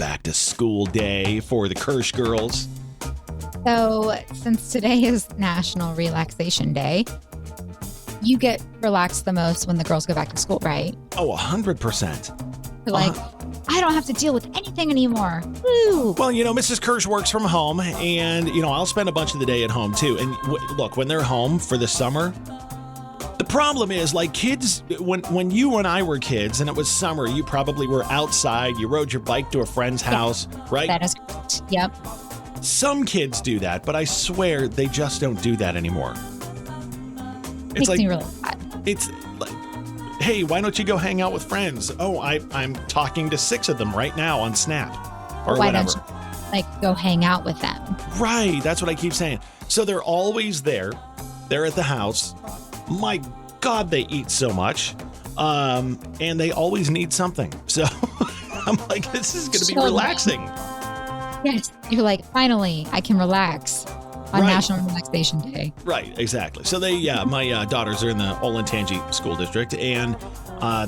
back to school day for the Kirsch girls. So since today is National Relaxation Day, you get relaxed the most when the girls go back to school, right? Oh, 100%. Like, I don't have to deal with anything anymore. Woo! Well, Mrs. Kirsch works from home, and, I'll spend a bunch of the day at home, too. And look, when they're home for the summer, the problem is, like, kids, when you and I were kids and it was summer, you probably were outside, you rode your bike to a friend's house, right? That is correct. Yep. Some kids do that, but I swear they just don't do that anymore. Makes me really sad. It's like, hey, why don't you go hang out with friends? Oh, I'm talking to 6 of them right now on Snap or why whatever. Don't you, go hang out with them? Right. That's what I keep saying. So they're always there. They're at the house. My God, they eat so much. And they always need something. So I'm like, this is going to be relaxing. Yes. You're like, finally, I can relax on National Relaxation Day. Right, exactly. So my daughters are in the Olentangy School District, and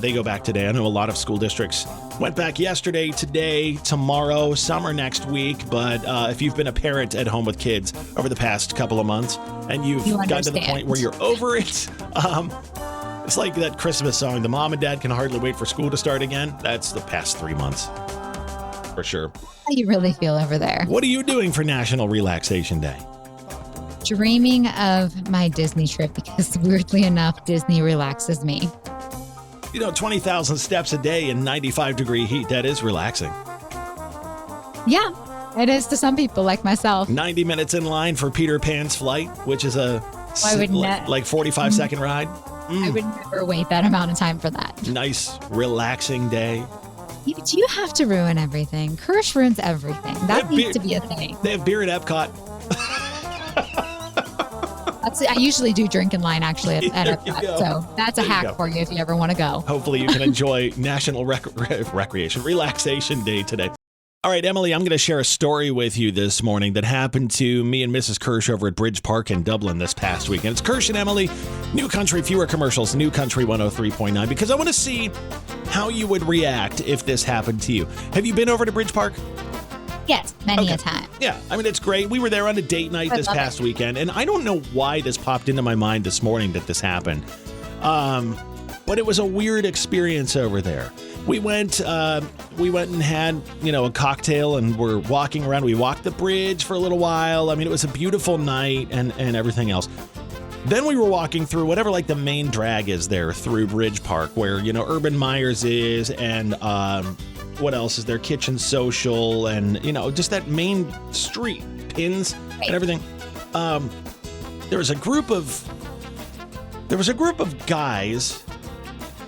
they go back today. I know a lot of school districts went back yesterday, today, tomorrow, some are next week. But if you've been a parent at home with kids over the past couple of months, and you've gotten to the point where you're over it, it's like that Christmas song, the mom and dad can hardly wait for school to start again. That's the past 3 months, for sure. How do you really feel over there? What are you doing for National Relaxation Day? Dreaming of my Disney trip, because weirdly enough, Disney relaxes me. 20,000 steps a day in 95-degree heat, that is relaxing. Yeah, it is to some people like myself. 90 minutes in line for Peter Pan's flight, which is a 45-second ride. I would never wait that amount of time for that. Nice, relaxing day. Do you have to ruin everything? Kirsch ruins everything. That needs to be a thing. They have beer at Epcot. I usually do drink in line, actually, at Epcot. So that's a hack for you if you ever want to go. Hopefully you can enjoy National Relaxation Day today. All right, Emily, I'm going to share a story with you this morning that happened to me and Mrs. Kirsch over at Bridge Park in Dublin this past weekend. It's Kirsch and Emily, New Country, fewer commercials, New Country 103.9, because I want to see how you would react if this happened to you. Have you been over to Bridge Park? Yes, many a time. Yeah, I mean, it's great. We were there on a date night this past weekend, and I don't know why this popped into my mind this morning that this happened. But it was a weird experience over there. We went and had, a cocktail, and we're walking around. We walked the bridge for a little while. I mean, it was a beautiful night and everything else. Then we were walking through whatever the main drag is there through Bridge Park, where, Urban Myers is, and what else is there? Kitchen Social, and, just that main street, Pins and everything. There was a group of guys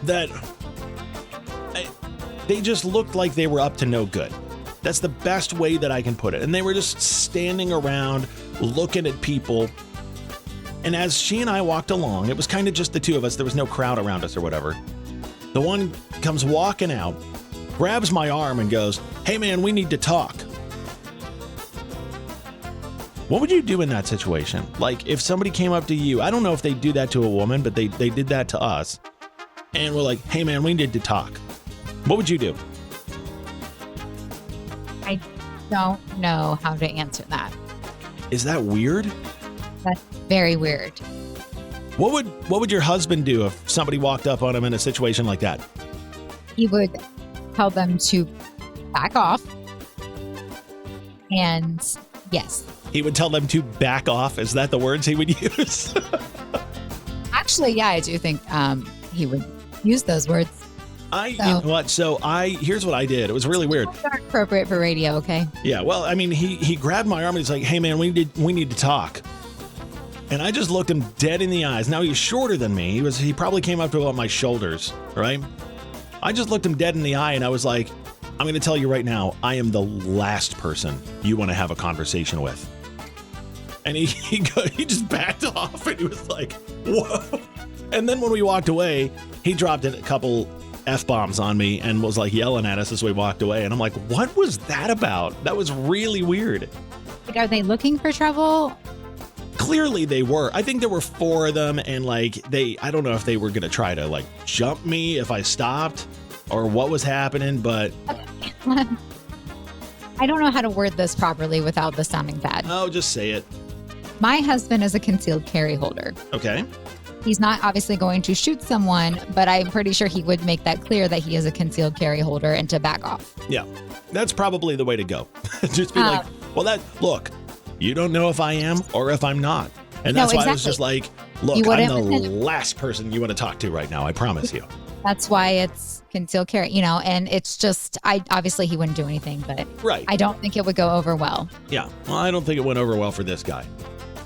that they just looked like they were up to no good. That's the best way that I can put it. And they were just standing around looking at people. And as she and I walked along, it was kind of just the two of us. There was no crowd around us or whatever. The one comes walking out, grabs my arm and goes, "Hey man, we need to talk." What would you do in that situation? Like, if somebody came up to you, I don't know if they do that to a woman, but they did that to us. And we're like, "Hey man, we need to talk." What would you do? I don't know how to answer that. Is that weird? That's very weird. What would your husband do if somebody walked up on him in a situation like that? He would tell them to back off. And yes. He would tell them to back off. Is that the words he would use? Actually, yeah, I do think he would use those words. You know what? So here's what I did. It was really weird. Those aren't appropriate for radio, okay? Yeah, well, I mean, he grabbed my arm and he's like, "Hey man, we need to talk." And I just looked him dead in the eyes. Now he's shorter than me. He probably came up to about my shoulders, right? I just looked him dead in the eye and I was like, "I'm going to tell you right now, I am the last person you want to have a conversation with." And he just backed off and he was like, "Whoa." And then when we walked away, he dropped a couple F-bombs on me and was like yelling at us as we walked away. And I'm like, what was that about? That was really weird. Like, are they looking for trouble? Clearly they were. I think there were 4 of them, and I don't know if they were going to try to jump me if I stopped or what was happening, but I don't know how to word this properly without this sounding bad. Oh, just say it. My husband is a concealed carry holder. Okay. He's not obviously going to shoot someone, but I'm pretty sure he would make that clear that he is a concealed carry holder and to back off. Yeah, that's probably the way to go. Just be like, well, look, you don't know if I am or if I'm not. And that's why I was just like, look, I'm the last person you want to talk to right now. I promise you. That's why it's concealed carry, and it's just, obviously he wouldn't do anything, but right. I don't think it would go over well. Yeah, well, I don't think it went over well for this guy.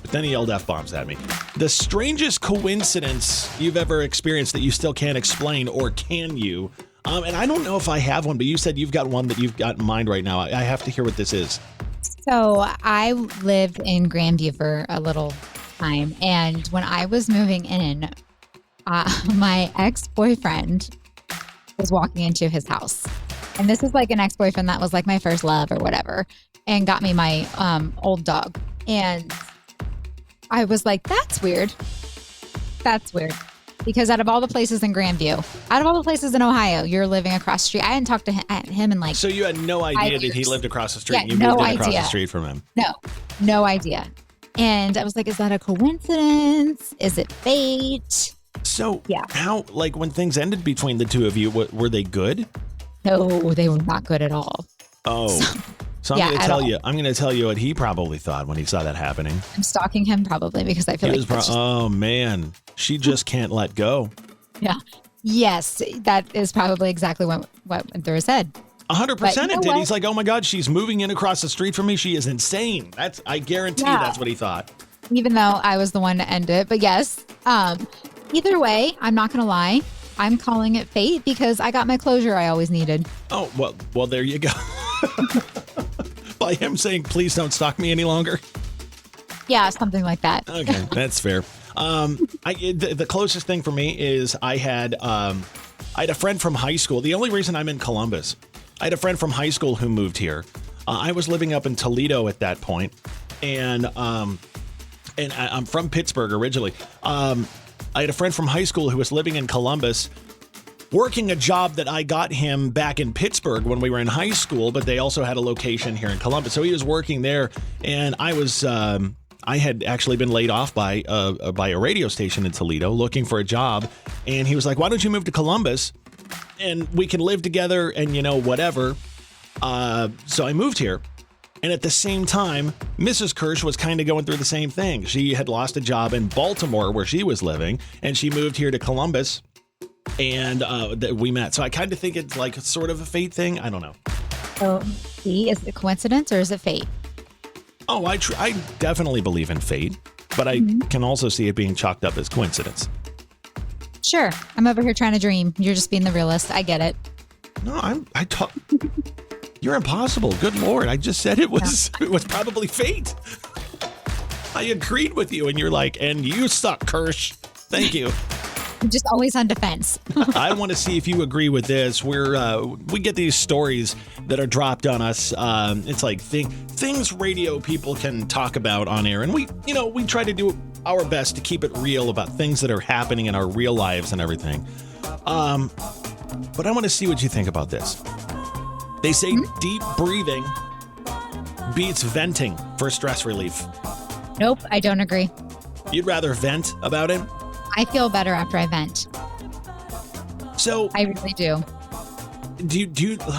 But then he yelled F-bombs at me. The strangest coincidence you've ever experienced that you still can't explain, or can you? And I don't know if I have one, but you said you've got one that you've got in mind right now. I have to hear what this is. So I lived in Grandview for a little time, and when I was moving in, my ex-boyfriend was walking into his house. And this is like an ex-boyfriend that was like my first love or whatever, and got me my old dog. And I was like, that's weird. That's weird. Because out of all the places in Grandview, out of all the places in Ohio, you're living across the street. I hadn't talked to him in like. So you had no idea that he lived across the street? Yeah, and you moved in across the street from him? No idea. And I was like, is that a coincidence? Is it fate? So how, like when things ended between the two of you, were they good? No, they were not good at all. Oh, so I'm going to tell you what he probably thought when he saw that happening. I'm stalking him probably because I feel oh man, she just can't let go. Yeah. Yes, that is probably exactly what went through his head. 100% it did. He's like, oh my God, she's moving in across the street from me. She is insane. I guarantee that's what he thought. Even though I was the one to end it. But yes, either way, I'm not going to lie. I'm calling it fate because I got my closure I always needed. Oh, well, there you go. By him saying, please don't stalk me any longer. Yeah, something like that. Okay, that's fair. The closest thing for me is I had a friend from high school. The only reason I'm in Columbus, I had a friend from high school who moved here. I was living up in Toledo at that point, and I'm from Pittsburgh originally. I had a friend from high school who was living in Columbus, working a job that I got him back in Pittsburgh when we were in high school, but they also had a location here in Columbus. So he was working there, and I had actually been laid off by a radio station in Toledo looking for a job. And he was like, why don't you move to Columbus and we can live together and, whatever. So I moved here. And at the same time, Mrs. Kirsch was kind of going through the same thing. She had lost a job in Baltimore where she was living, and she moved here to Columbus, and we met. So I kind of think it's like sort of a fate thing. I don't know. So, is it a coincidence or is it fate? Oh, I definitely believe in fate, but I can also see it being chalked up as coincidence. Sure. I'm over here trying to dream. You're just being the realist. I get it. No, You're impossible. Good Lord. I just said it was probably fate. I agreed with you, and you're like, and you suck, Kirsch. Thank you. I'm just always on defense. I want to see if you agree with this. We get these stories that are dropped on us. It's like things radio people can talk about on air, and we try to do our best to keep it real about things that are happening in our real lives and everything. But I want to see what you think about this. They say deep breathing beats venting for stress relief. Nope, I don't agree. You'd rather vent about it? I feel better after I vent. So I really do.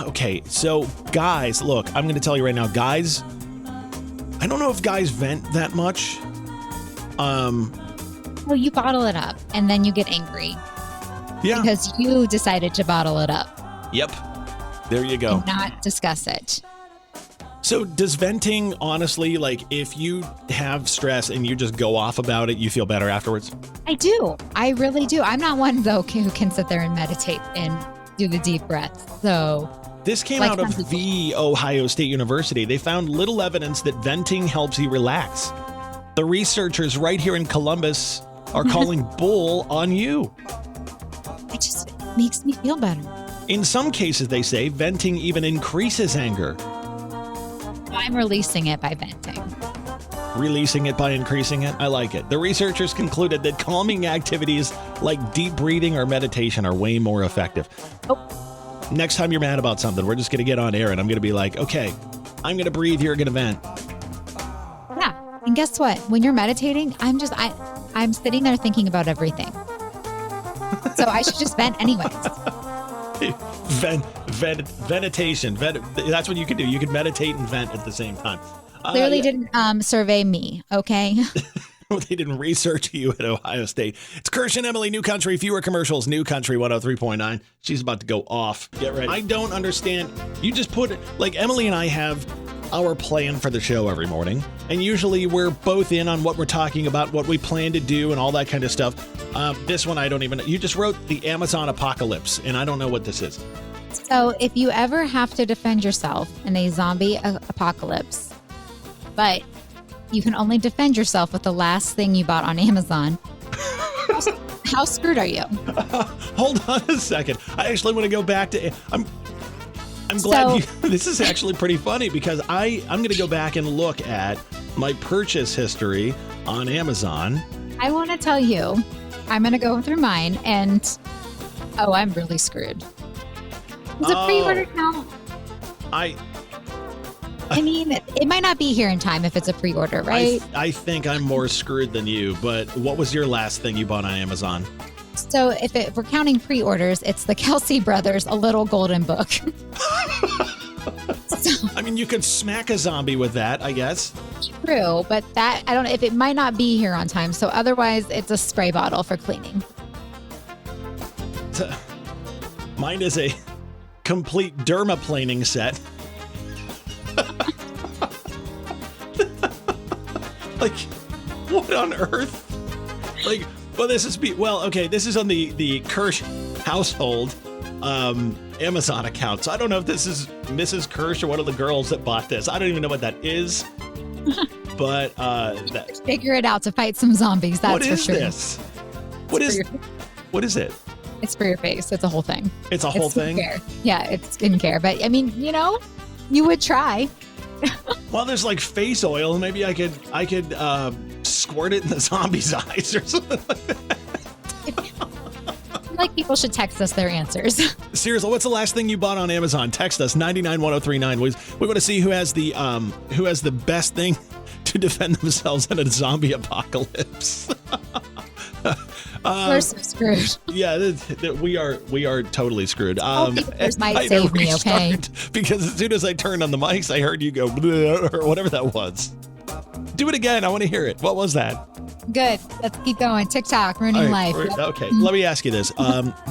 Okay, so guys, look, I'm going to tell you right now, guys, I don't know if guys vent that much. Well, you bottle it up and then you get angry. Yeah. Because you decided to bottle it up. Yep. There you go. And not discuss it. So does venting, honestly, like if you have stress and you just go off about it, you feel better afterwards? I do. I really do. I'm not one, though, who can sit there and meditate and do the deep breaths. So this came out of the Ohio State University. They found little evidence that venting helps you relax. The researchers right here in Columbus are calling bull on you. It just makes me feel better. In some cases, they say, venting even increases anger. I'm releasing it by venting. Releasing it by increasing it? I like it. The researchers concluded that calming activities like deep breathing or meditation are way more effective. Oh. Next time you're mad about something, we're just going to get on air and I'm going to be like, okay, I'm going to breathe, you're going to vent. Yeah. And guess what? When you're meditating, I'm sitting there thinking about everything. So I should just vent anyways. Ventilation. That's what you can do. You can meditate and vent at the same time. Clearly didn't survey me, okay? They didn't research you at Ohio State. It's Kirsch and Emily, New Country, fewer commercials, New Country 103.9. She's about to go off. Get ready. I don't understand. You just put it, like Emily and I have our plan for the show every morning. And usually we're both in on what we're talking about, what we plan to do and all that kind of stuff. This one, I don't even know. You just wrote the Amazon apocalypse, and I don't know what this is. So if you ever have to defend yourself in a zombie apocalypse, but you can only defend yourself with the last thing you bought on Amazon, how screwed are you? Hold on a second. I actually want to go back to... I'm glad this is actually pretty funny because I'm going to go back and look at my purchase history on Amazon. I want to tell you, I'm going to go through mine and, I'm really screwed. Does a pre-order count? I mean, it might not be here in time if it's a pre-order, right? I think I'm more screwed than you, but what was your last thing you bought on Amazon? So if we're counting pre-orders, it's the Kelsey Brothers A Little Golden Book. I mean, you could smack a zombie with that, I guess. True, but that, I don't know if it might not be here on time. So otherwise, it's a spray bottle for cleaning. Mine is a complete dermaplaning set. Like, what on earth? Like, well, this is this is on the Kirsch household Amazon account. So I don't know if this is Mrs. Kirsch or one of the girls that bought this. I don't even know what that is. But figure it out to fight some zombies. That's for sure. What is this? What is it? It's for your face. It's a whole thing. It's a whole thing? Yeah, it's skincare. But I mean, you would try. Well, there's like face oil. Maybe I could squirt it in the zombie's eyes or something like that. Like people should text us their answers. Seriously, what's the last thing you bought on Amazon? Text us 99103.9. We want to see who has the best thing to defend themselves in a zombie apocalypse. We're so screwed. Yeah, we are totally screwed. Might save me, okay? Because as soon as I turned on the mics, I heard you go or whatever that was. Do it again. I want to hear it. What was that? Good. Let's keep going. TikTok, ruining life. Okay, let me ask you this.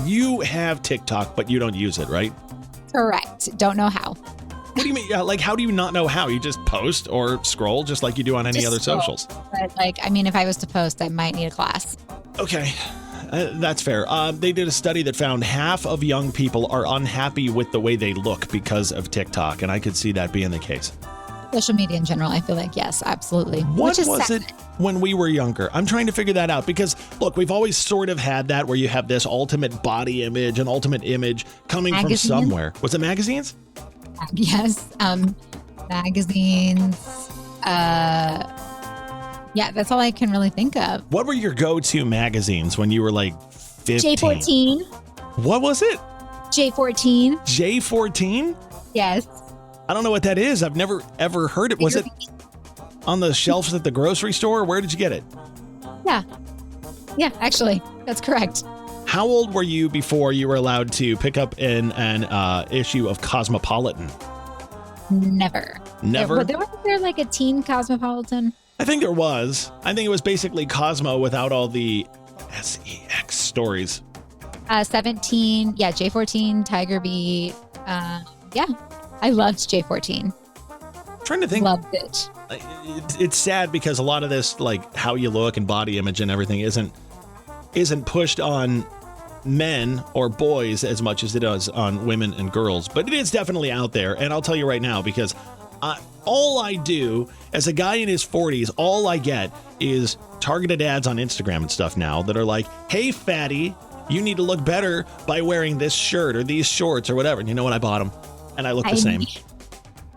You have TikTok, but you don't use it, right? Correct. Don't know how. What do you mean? Like, how do you not know how? You just post or scroll just like you do on any other socials? But if I was to post, I might need a class. Okay. That's fair. They did a study that found half of young people are unhappy with the way they look because of TikTok, and I could see that being the case. Social media in general, I feel like, yes, absolutely. What was it when we were younger? I'm trying to figure that out because, look, we've always sort of had that where you have this ultimate body image, an ultimate image coming from somewhere. Was it magazines? Yes. Magazines. Yeah, that's all I can really think of. What were your go-to magazines when you were like 15? J14. What was it? J14. J14? Yes. I don't know what that is. I've never ever heard it. Was it on the shelves at the grocery store? Where did you get it? Yeah. Yeah, actually, that's correct. How old were you before you were allowed to pick up an issue of Cosmopolitan? Never. Never? Wasn't there like a teen Cosmopolitan? I think there was. I think it was basically Cosmo without all the sex stories. 17. Yeah, J14, Tiger Beat. Yeah. I loved J14. Trying to think. Loved it. It's sad because a lot of this, like how you look and body image and everything, isn't pushed on men or boys as much as it does on women and girls. But it is definitely out there. And I'll tell you right now, because all I do as a guy in his 40s, all I get is targeted ads on Instagram and stuff now that are like, hey, fatty, you need to look better by wearing this shirt or these shorts or whatever. And you know what? I bought them. And I look the same.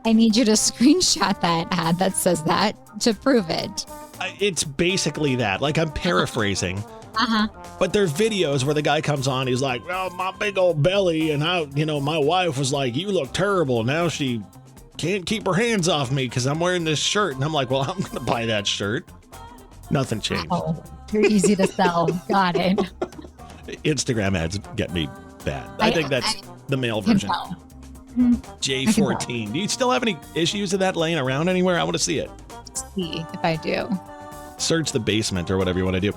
I need you to screenshot that ad that says that to prove it. It's basically that. Like, I'm paraphrasing. Uh-huh. But there are videos where the guy comes on, he's like, well, my big old belly, and my wife was like, you look terrible. Now she can't keep her hands off me because I'm wearing this shirt. And I'm like, well, I'm going to buy that shirt. Nothing changed. Oh, you're easy to sell. Got it. Instagram ads get me bad. I think that's the male version. J14. Do you still have any issues of that laying around anywhere? I want to see it. See if I do. Search the basement or whatever you want to do.